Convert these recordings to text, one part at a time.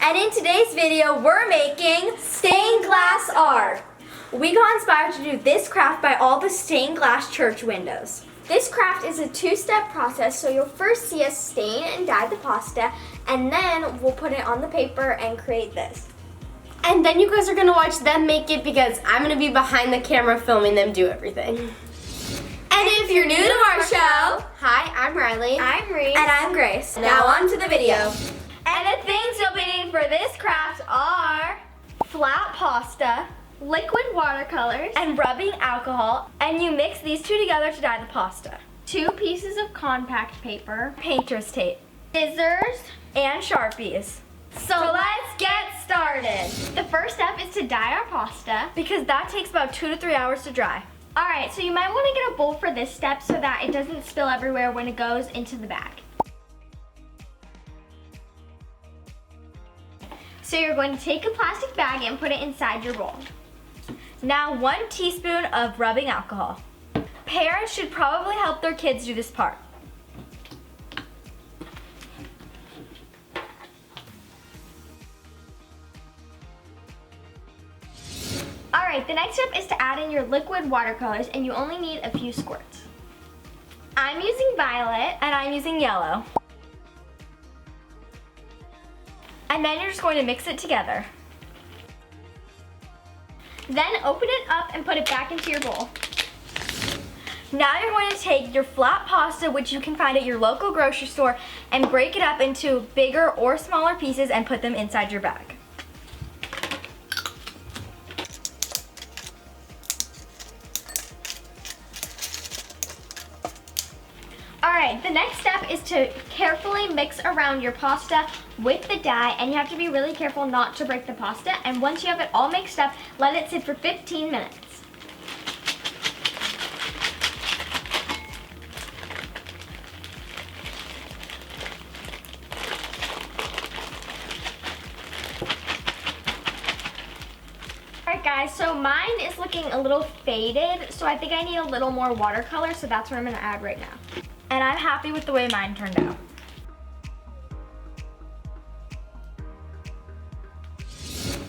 And in today's video, we're making stained glass art. We got inspired to do this craft by all the stained glass church windows. This craft is a two-step process, so you'll first see us stain and dye the pasta, and then we'll put it on the paper and create this. And then you guys are gonna watch them make it because I'm gonna be behind the camera filming them do everything. And if you're new to our show, Hi, I'm Riley. I'm Reese. and I'm Grace. Now on to the video. And the things you'll be needing for this craft are flat pasta, liquid watercolors, and rubbing alcohol, and you mix these two together to dye the pasta. 2 pieces of compact paper, Painter's tape, scissors. and Sharpies. So let's get started. The first step is to dye our pasta. Because that takes about 2 to 3 hours to dry. Alright, so you might want to get a bowl for this step so that it doesn't spill everywhere when it goes into the bag. So you're going to take a plastic bag and put it inside your bowl. Now 1 teaspoon of rubbing alcohol. Parents should probably help their kids do this part. Alright, the next step is to add in your liquid watercolors, and you only need a few squirts. I'm using violet. And I'm using yellow. And then you're just going to mix it together. Then open it up and put it back into your bowl. Now you're going to take your flat pasta, which you can find at your local grocery store, and break it up into bigger or smaller pieces and put them inside your bag. Alright, the next step is to carefully mix around your pasta with the dye, and you have to be really careful not to break the pasta. And once you have it all mixed up, let it sit for 15 minutes. Alright guys, so mine is looking a little faded, so I think I need a little more watercolor, so that's what I'm going to add right now. And I'm happy with the way mine turned out.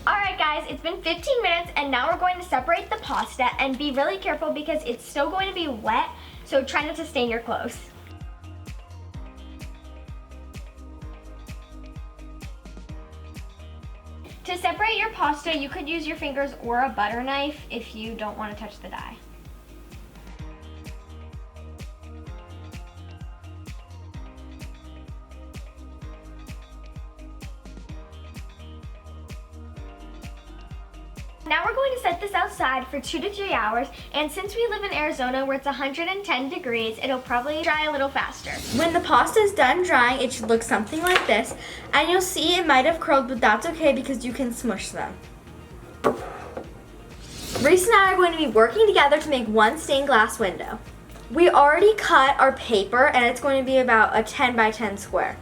Alright guys, it's been 15 minutes and now we're going to separate the pasta, and be really careful because it's still going to be wet, so try not to stain your clothes. To separate your pasta, you could use your fingers or a butter knife if you don't want to touch the dye. Now we're going to set this outside for 2 to 3 hours, and since we live in Arizona where it's 110 degrees, it'll probably dry a little faster. When the pasta is done drying, it should look something like this. And you'll see it might have curled, but that's okay because you can smush them. Reese and I are going to be working together to make 1 stained glass window. We already cut our paper, and it's going to be about a 10 by 10 square.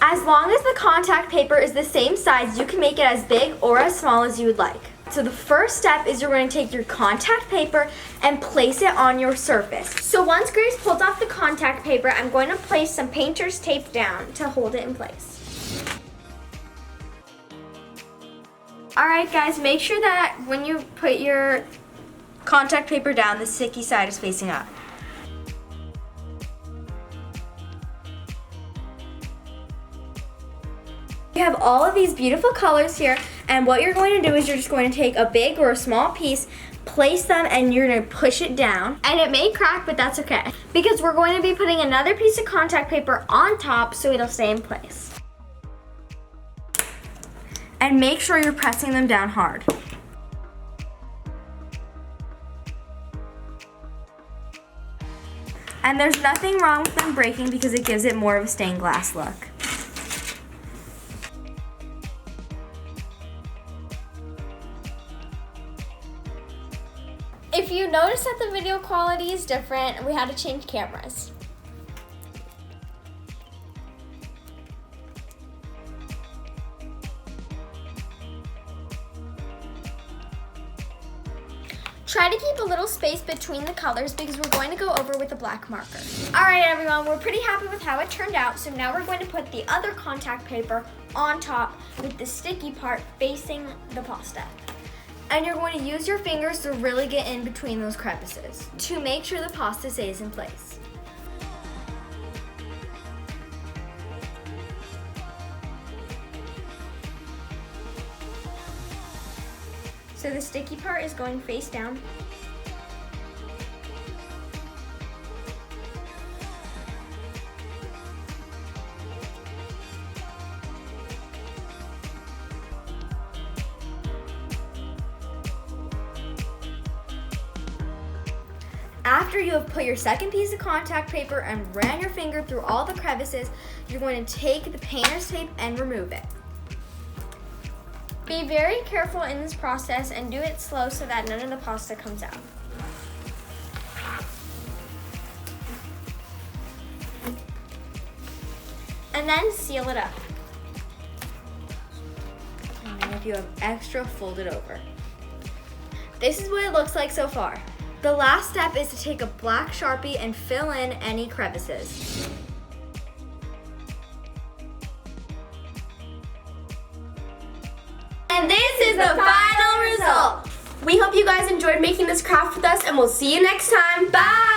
As long as the contact paper is the same size, you can make it as big or as small as you would like. So the first step is you're going to take your contact paper and place it on your surface. So once Grace pulls off the contact paper, I'm going to place some painter's tape down to hold it in place. Alright guys, make sure that when you put your contact paper down, the sticky side is facing up. You have all of these beautiful colors here, and what you're going to do is you're just going to take a big or a small piece, place them, and you're going to push it down. And it may crack, but that's okay, because we're going to be putting another piece of contact paper on top so it'll stay in place. And make sure you're pressing them down hard. And there's nothing wrong with them breaking because it gives it more of a stained glass look. If you notice that the video quality is different, we had to change cameras. Try to keep a little space between the colors because we're going to go over with a black marker. All right, everyone, we're pretty happy with how it turned out. So now we're going to put the other contact paper on top with the sticky part facing the pasta. And you're going to use your fingers to really get in between those crevices to make sure the pasta stays in place. So the sticky part is going face down. After you have put your second piece of contact paper and ran your finger through all the crevices, you're going to take the painter's tape and remove it. Be very careful in this process and do it slow so that none of the pasta comes out. And then seal it up. And then if you have extra, fold it over. This is what it looks like so far. The last step is to take a black Sharpie and fill in any crevices. And this is the final result. We hope you guys enjoyed making this craft with us, and we'll see you next time. Bye!